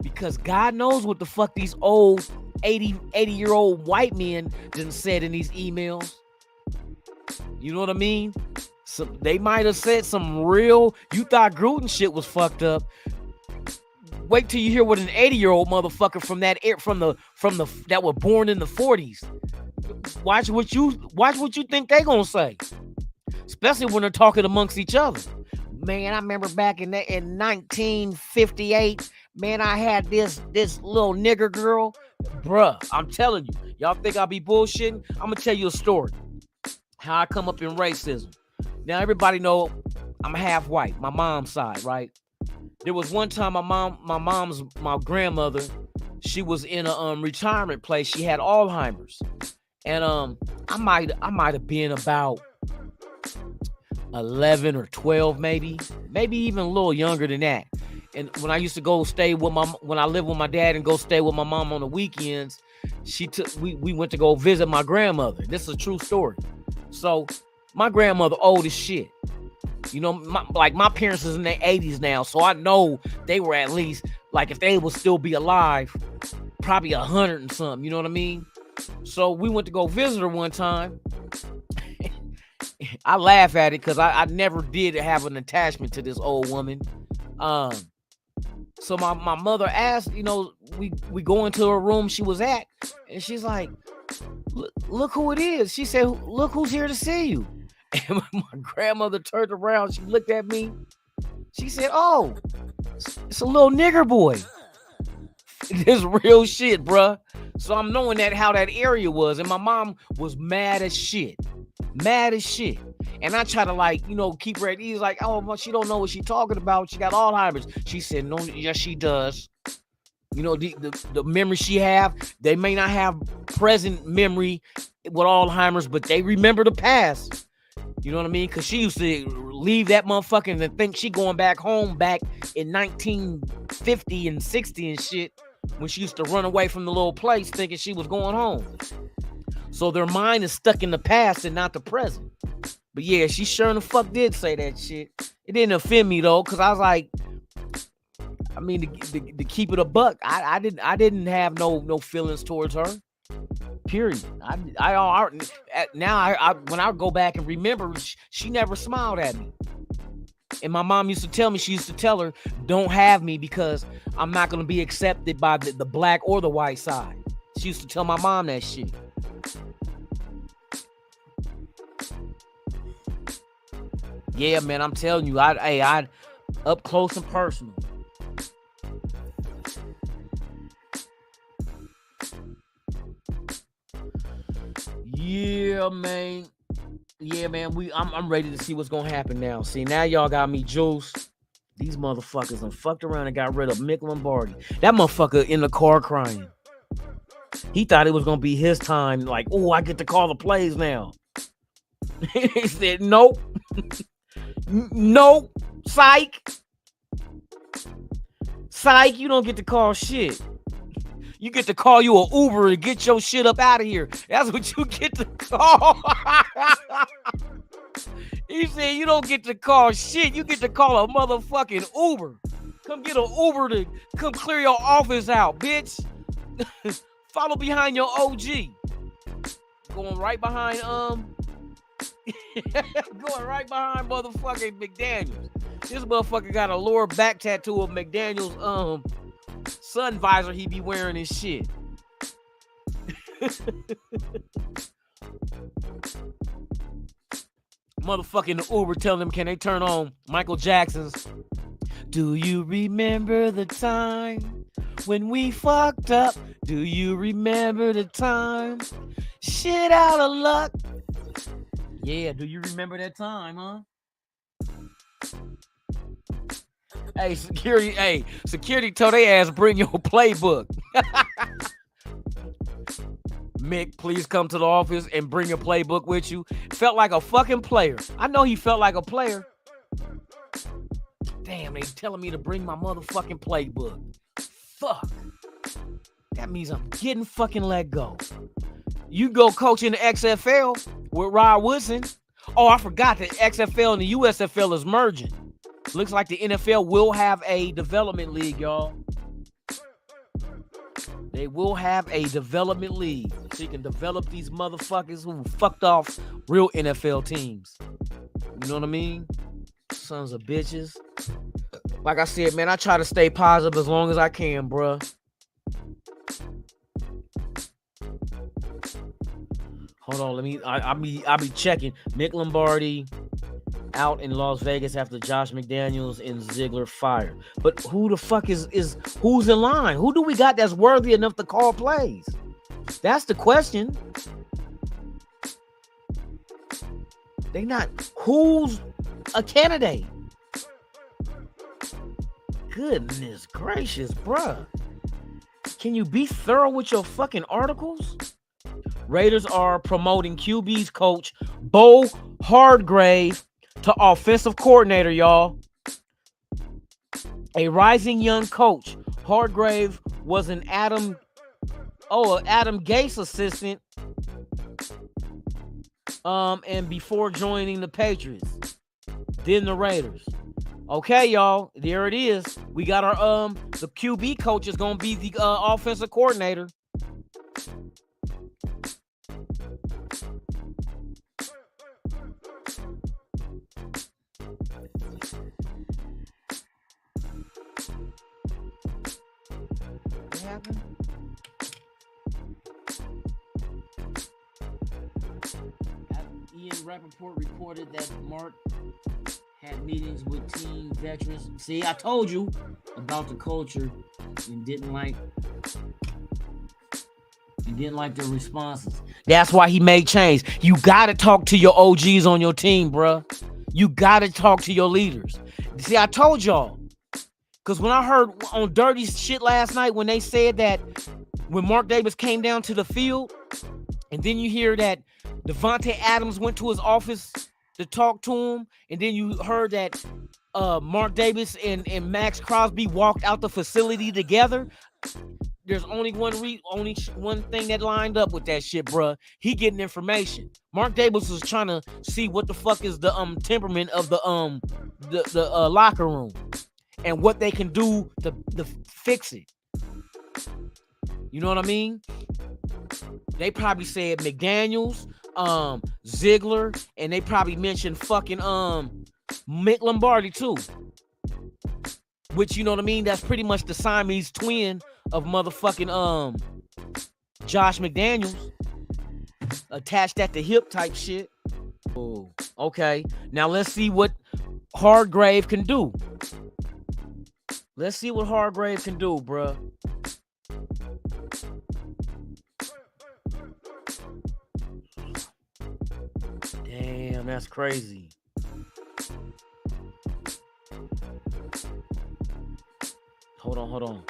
because God knows what the fuck these old 80-year-old white men done said in these emails. You know what I mean? So they might have said some real. You thought Gruden shit was fucked up. Wait till you hear what an 80-year-old motherfucker from that were born in the 40s. Watch what you think they gonna say. Especially when they're talking amongst each other. Man, I remember back in 1958, man, I had this little nigger girl. Bruh, I'm telling you. Y'all think I'll be bullshitting? I'm going to tell you a story. How I come up in racism. Now, everybody know I'm half white. My mom's side, right? There was one time my grandmother, she was in a retirement place. She had Alzheimer's. And I might have been about 11 or 12, maybe even a little younger than that. And when I used to go stay with when I lived with my dad and go stay with my mom on the weekends, we went to go visit my grandmother. This is a true story. So my grandmother old as shit. You know, my parents is in their 80s now, so I know they were at least, like, if they would still be alive, probably 100 and something. You know what I mean? So we went to go visit her one time. I laugh at it because I never did have an attachment to this old woman. So my mother asked, you know, we go into her room she was at, and she's like, look who it is. She said, look who's here to see you. And my grandmother turned around. She looked at me. She said, oh, it's a little nigger boy. This real shit, bruh. So I'm knowing how that area was. And my mom was mad as shit. Mad as shit. And I try to, like, you know, keep her at ease. Like, oh, well, she don't know what she's talking about. She got Alzheimer's. She said, no, yes, she does. You know, the memory she have, they may not have present memory with Alzheimer's, but they remember the past. You know what I mean? Because she used to leave that motherfucker and think she going back home back in 1950 and 60 and shit, when she used to run away from the little place thinking she was going home. So their mind is stuck in the past and not the present. But yeah, she sure the fuck did say that shit. It didn't offend me though, because I was like, I mean, to keep it a buck, I didn't have no feelings towards her. Period. Now when I go back and remember, she never smiled at me. And my mom used to tell me, she used to tell her, don't have me because I'm not going to be accepted by the black or the white side. She used to tell my mom that shit. Yeah, man, I'm telling you, I up close and personal. Yeah, man. Yeah, man. I'm ready to see what's gonna happen now. See, now y'all got me juiced. These motherfuckers done fucked around and got rid of Mick Lombardi. That motherfucker in the car crying. He thought it was gonna be his time. Like, oh, I get to call the plays now. He said, nope. Nope. Psych. Psych, you don't get to call shit. You get to call you an Uber and get your shit up out of here. That's what you get to call. He said you don't get to call shit. You get to call a motherfucking Uber. Come get an Uber to come clear your office out, bitch. Follow behind your OG. Going right behind motherfucking McDaniels. This motherfucker got a lower back tattoo of McDaniels sun visor he be wearing and shit. Motherfucking Uber telling them, can they turn on Michael Jackson's Do You Remember the Time When We Fucked Up? Do you remember the time? Shit out of luck. Yeah, do you remember that time, huh? Hey, security told their ass bring your playbook. Mick, please come to the office and bring your playbook with you. Felt like a fucking player. I know he felt like a player. Damn, they telling me to bring my motherfucking playbook. Fuck. That means I'm getting fucking let go. You go coach in the XFL with Rod Woodson. Oh, I forgot that XFL and the USFL is merging. Looks like the NFL will have a development league, y'all. They will have a development league so you can develop these motherfuckers who fucked off real NFL teams. You know what I mean? Sons of bitches. Like I said, man, I try to stay positive as long as I can, bruh. Hold on, I'll be checking. Mick Lombardi out in Las Vegas after Josh McDaniels and Ziegler fired. But who the fuck is who's in line? Who do we got that's worthy enough to call plays? That's the question. They not. Who's a candidate? Goodness gracious, bruh. Can you be thorough with your fucking articles? Raiders are promoting QB's coach Bo Hardgrave to offensive coordinator, y'all. A rising young coach. Hardgrave was an Adam Gase assistant. And before joining the Patriots, then the Raiders. Okay, y'all, there it is. We got our the QB coach is gonna be the offensive coordinator. What happened? Ian Rappaport reported that Mark had meetings with team veterans. See, I told you about the culture and didn't like their responses. That's why he made change. You got to talk to your OGs on your team, bruh. You got to talk to your leaders. See, I told y'all. Because when I heard on Dirty Shit last night when they said that when Mark Davis came down to the field, and then you hear that Devontae Adams went to his office to talk to him, and then you heard that Mark Davis and Max Crosby walked out the facility together. there's only one thing that lined up with that shit, bruh. He getting information. Mark Davis was trying to see what the fuck is the temperament of the locker room and what they can do to fix it. You know what I mean? They probably said McDaniels, Ziegler, and they probably mentioned fucking Mick Lombardi too. Which, you know what I mean? That's pretty much the Siamese twin of motherfucking Josh McDaniels. Attached at the hip type shit. Oh, okay. Now let's see what Hargrave can do. Let's see what Hargrave can do, bruh. Damn, that's crazy. Hold on.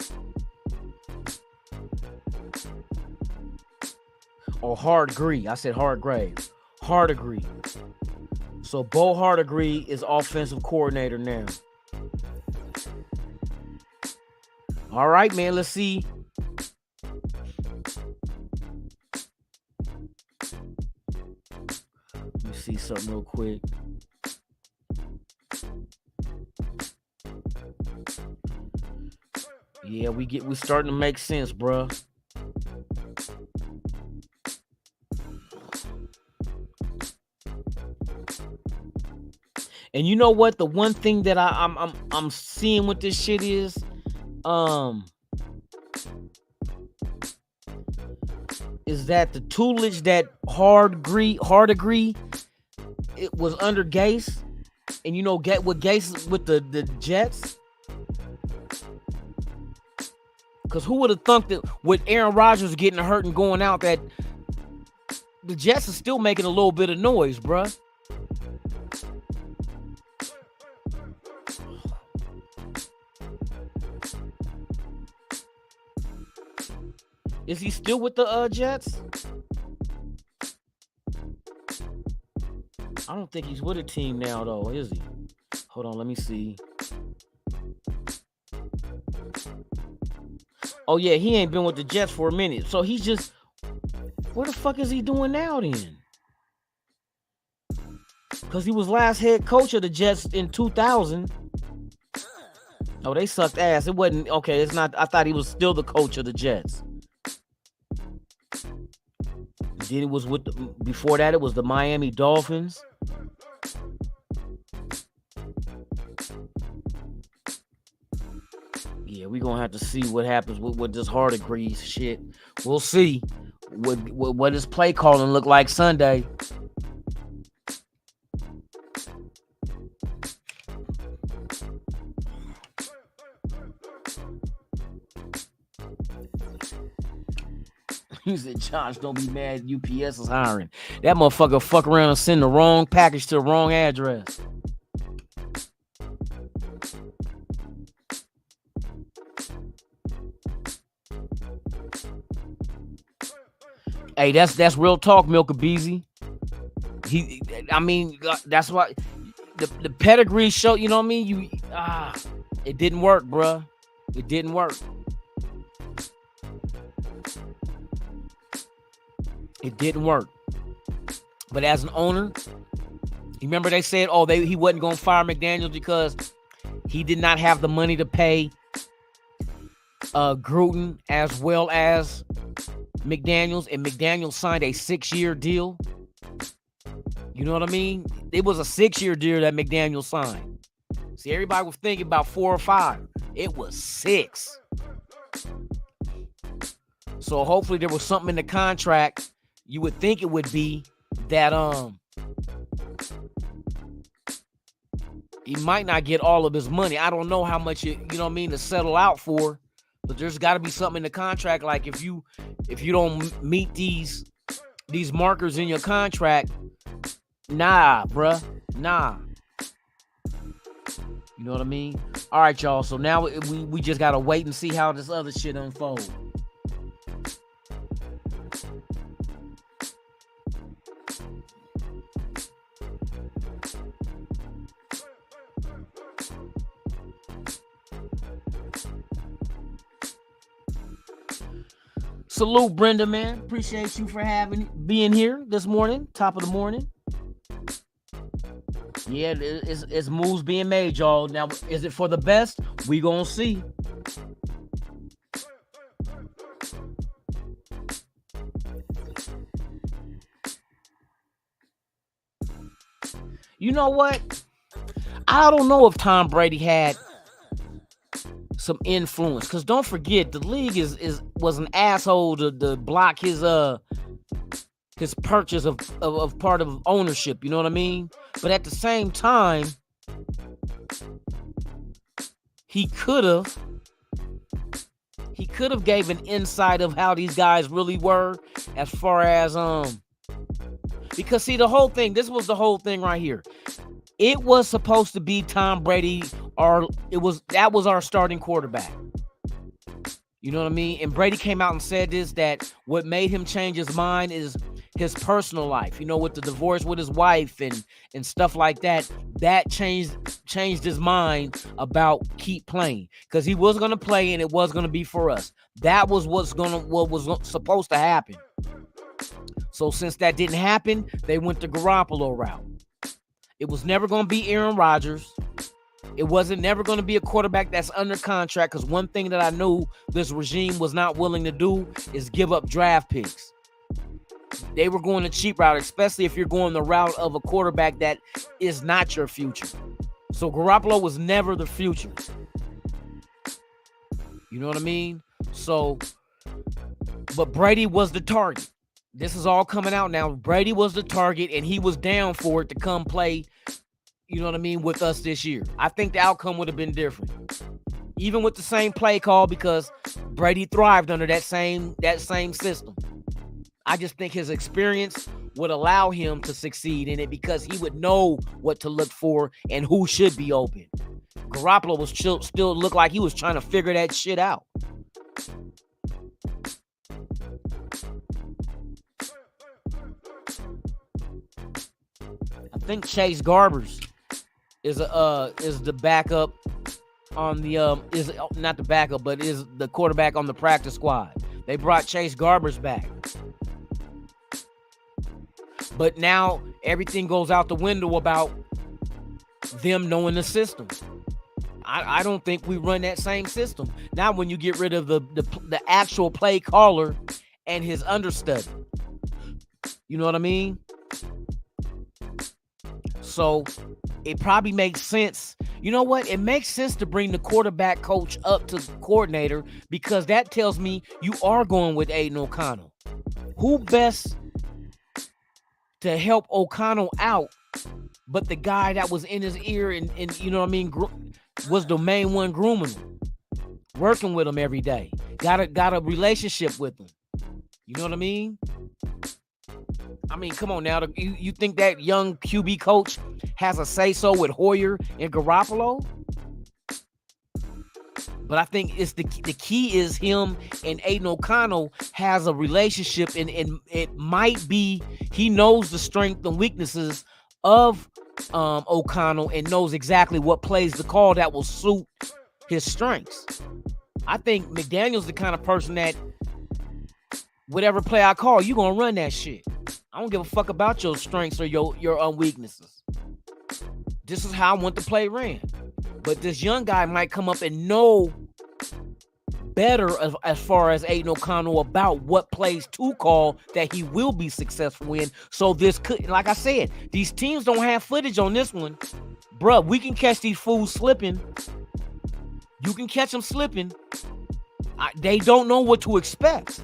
Or Hargrave. I said Hargrave. Hargrave. So Bo Hargrave is offensive coordinator now. All right, man. Let's see. Let me see something real quick. Yeah, we starting to make sense, bruh. And you know what? The one thing that I'm seeing with this shit is, is that the tutelage that Hargrave it was under Gase, and you know what Gase with the Jets. Because who would have thunk that with Aaron Rodgers getting hurt and going out that the Jets are still making a little bit of noise, bruh. Is he still with the Jets? I don't think he's with a team now, though, is he? Hold on, let me see. Oh, yeah, he ain't been with the Jets for a minute. So he's just... What the fuck is he doing now, then? Because he was last head coach of the Jets in 2000. Oh, they sucked ass. It wasn't... Okay, it's not... I thought he was still the coach of the Jets. Then it was with... Before that, it was the Miami Dolphins. Yeah, we're gonna have to see what happens with this Hargrave shit. We'll see what his play calling look like Sunday. He said, Josh, don't be mad. UPS is hiring. That motherfucker fuck around and send the wrong package to the wrong address. Hey, that's real talk, Milka Beasy. That's why the pedigree show. You know what I mean? It didn't work, bruh. It didn't work. It didn't work. But as an owner, you remember they said, he wasn't gonna fire McDaniels because he did not have the money to pay Gruden as well as McDaniels, and McDaniels signed a 6-year deal. You know what I mean? It was a 6-year deal that McDaniels signed. See, everybody was thinking about 4 or 5. It was 6. So hopefully there was something in the contract. You would think it would be that he might not get all of his money. I don't know how much you know what I mean, to settle out for. But there's got to be something in the contract, like if you don't meet these markers in your contract, nah, bruh, nah. You know what I mean? All right, y'all. So now we just gotta wait and see how this other shit unfolds. Salute, Brenda, man. Appreciate you for being here this morning, top of the morning. Yeah, it's moves being made, y'all. Now, is it for the best? We gonna see. You know what? I don't know if Tom Brady had some influence, because don't forget, the league was an asshole to block his purchase of part of ownership. You know what I mean? But at the same time, he could have gave an insight of how these guys really were, as far as because see, this was the whole thing right here. It was supposed to be Tom Brady, that was our starting quarterback. You know what I mean? And Brady came out and said that what made him change his mind is his personal life, with the divorce with his wife and stuff like that. That changed his mind about keep playing, because he was going to play and it was going to be for us. That was what was supposed to happen. So since that didn't happen, they went the Garoppolo route. It was never going to be Aaron Rodgers. It wasn't never going to be a quarterback that's under contract, because one thing that I knew this regime was not willing to do is give up draft picks. They were going the cheap route, especially if you're going the route of a quarterback that is not your future. So Garoppolo was never the future. You know what I mean? So, but Brady was the target. This is all coming out now. Brady was the target, and he was down for it to come play, you know what I mean, with us this year. I think the outcome would have been different, even with the same play call, because Brady thrived under that same system. I just think his experience would allow him to succeed in it, because he would know what to look for and who should be open. Garoppolo was still looked like he was trying to figure that shit out. I think Chase Garbers is the backup on the is not the backup, but is the quarterback on the practice squad. They brought Chase Garbers back. But now everything goes out the window about them knowing the system. I don't think we run that same system. Now when you get rid of the actual play caller and his understudy. You know what I mean? So it probably makes sense. You know what? It makes sense to bring the quarterback coach up to coordinator, because that tells me you are going with Aiden O'Connell. Who best to help O'Connell out but the guy that was in his ear and you know what I mean, was the main one grooming him, working with him every day, got a relationship with him. You know what I mean? Come on now. You think that young QB coach has a say-so with Hoyer and Garoppolo? But I think it's the key is him and Aiden O'Connell has a relationship, and it might be he knows the strengths and weaknesses of O'Connell and knows exactly what plays to call that will suit his strengths. I think McDaniel's the kind of person that whatever play I call, you're going to run that shit. I don't give a fuck about your strengths or your weaknesses. This is how I want the play ran. But this young guy might come up and know better as far as Aiden O'Connell about what plays to call that he will be successful in. So this could, like I said, these teams don't have footage on this one. Bruh, we can catch these fools slipping. You can catch them slipping. They don't know what to expect.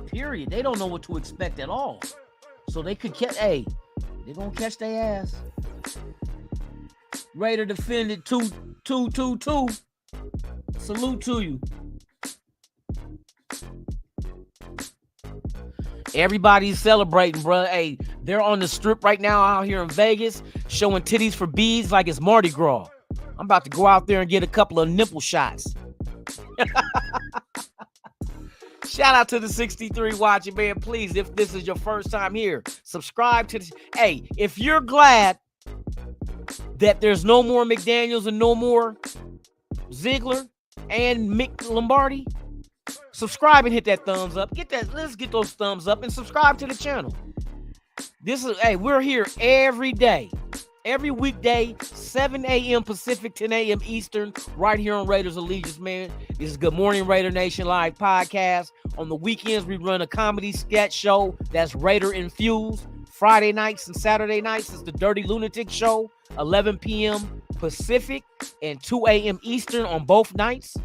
Period. They don't know what to expect at all. So they could catch, they're going to catch their ass. Raider defended 2-2-2-2. Salute to you. Everybody's celebrating, bro. Hey, they're on the strip right now out here in Vegas, showing titties for beads like it's Mardi Gras. I'm about to go out there and get a couple of nipple shots. Shout out to the 63 watching, man. Please, if this is your first time here, subscribe to this. Hey, if you're glad that there's no more McDaniels and no more Ziegler, and Mick Lombardi, subscribe and hit that thumbs up. Let's get those thumbs up and subscribe to the channel. We're here every day. Every weekday, 7 a.m. Pacific, 10 a.m. Eastern, right here on Raiders Allegiance, man. This is Good Morning Raider Nation Live podcast. On the weekends, we run a comedy sketch show that's Raider infused. Friday nights and Saturday nights is the Dirty Lunatic Show, 11 p.m. Pacific and 2 a.m. Eastern on both nights.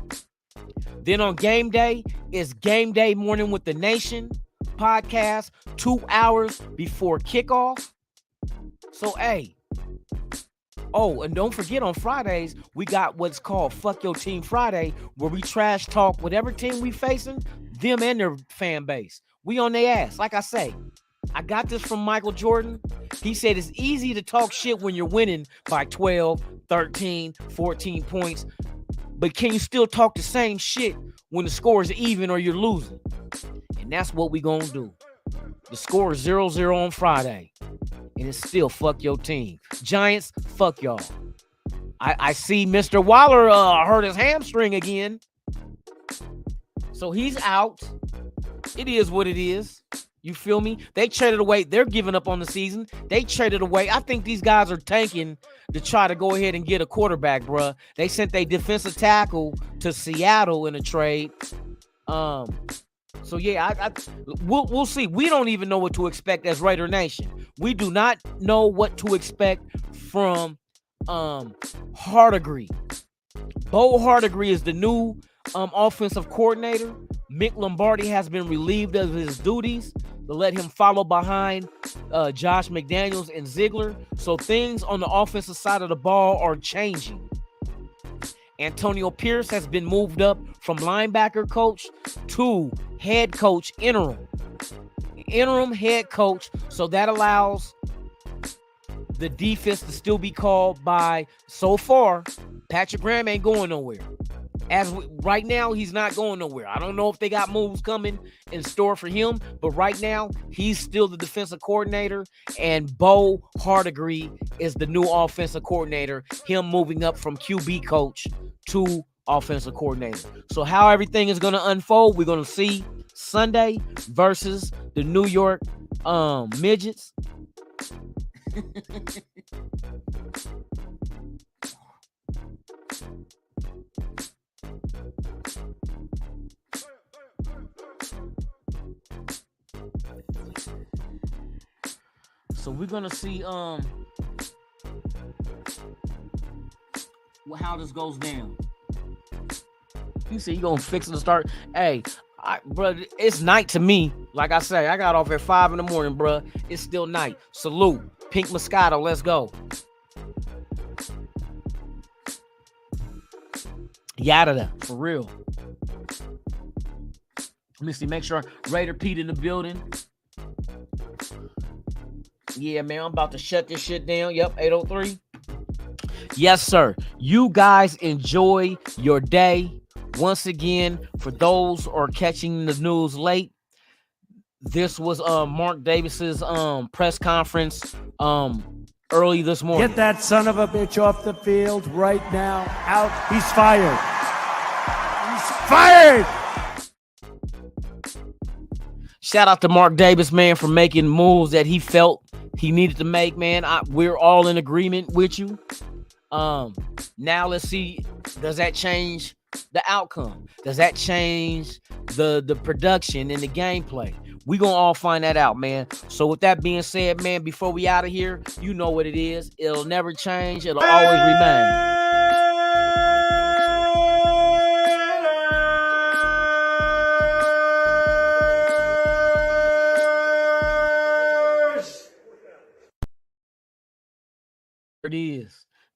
Then on game day is Game Day Morning with the Nation podcast, 2 hours before kickoff. So, hey. Oh, and don't forget on Fridays, we got what's called Fuck Your Team Friday, where we trash talk whatever team we facing, them and their fan base. We on their ass. Like I say, I got this from Michael Jordan. He said it's easy to talk shit when you're winning by 12, 13, 14 points. But can you still talk the same shit when the score is even or you're losing? And that's what we gonna do. The score is 0-0 on Friday. And it's still fuck your team. Giants, fuck y'all. I see Mr. Waller hurt his hamstring again. So he's out. It is what it is. You feel me? They traded away. They're giving up on the season. They traded away. I think these guys are tanking to try to go ahead and get a quarterback, bruh. They sent their defensive tackle to Seattle in a trade. So yeah, we'll see. We don't even know what to expect as Raider Nation. We do not know what to expect from Hardegree. Bo Hardegree is the new offensive coordinator. Mick Lombardi has been relieved of his duties to let him follow behind Josh McDaniels and Ziegler. So things on the offensive side of the ball are changing. Antonio Pierce has been moved up from linebacker coach to head coach interim head coach. So that allows the defense to still be called by, so far, Patrick Graham ain't going nowhere. Right now, he's not going nowhere. I don't know if they got moves coming in store for him, but right now, he's still the defensive coordinator, and Bo Hardegree is the new offensive coordinator, him moving up from QB coach to offensive coordinator. So how everything is going to unfold, we're going to see Sunday versus the New York Midgets. So we're gonna see how this goes down. You see, you gonna fix it to start. Hey, bro, it's night to me. Like I say, I got off at 5 in the morning, bro. It's still night. Salute, Pink Moscato. Let's go. Yada, for real. Let me see. Make sure Raider Pete in the building. Yeah, man, I'm about to shut this shit down. Yep, 803. Yes, sir. You guys enjoy your day. Once again, for those who are catching the news late, this was Mark Davis's press conference early this morning. Get that son of a bitch off the field right now. Out. He's fired. He's fired. Shout out to Mark Davis, man, for making moves that he felt he needed to make, man. We're all in agreement with you. Now let's see, does that change the outcome? Does that change the production and the gameplay? We gonna all find that out, man. So with that being said, man, before we out of here, you know what it is. It'll never change. It'll always remain.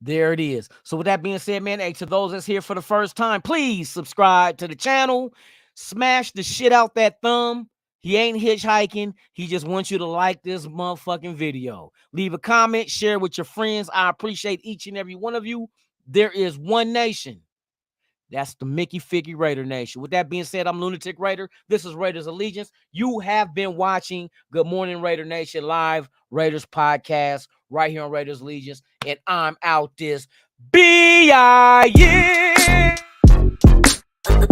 There it is. So with that being said, man, hey, to those that's here for the first time, please subscribe to the channel. Smash the shit out that thumb. He ain't hitchhiking. He just wants you to like this motherfucking video. Leave a comment, share with your friends. I appreciate each and every one of you. There is one nation. That's the Mickey Figgy Raider Nation. With that being said, I'm Lunatic Raider. This is Raiders Allegiance. You have been watching Good Morning Raider Nation Live Raiders podcast right here on Raiders Allegiance. And I'm out this B.I.E. 10,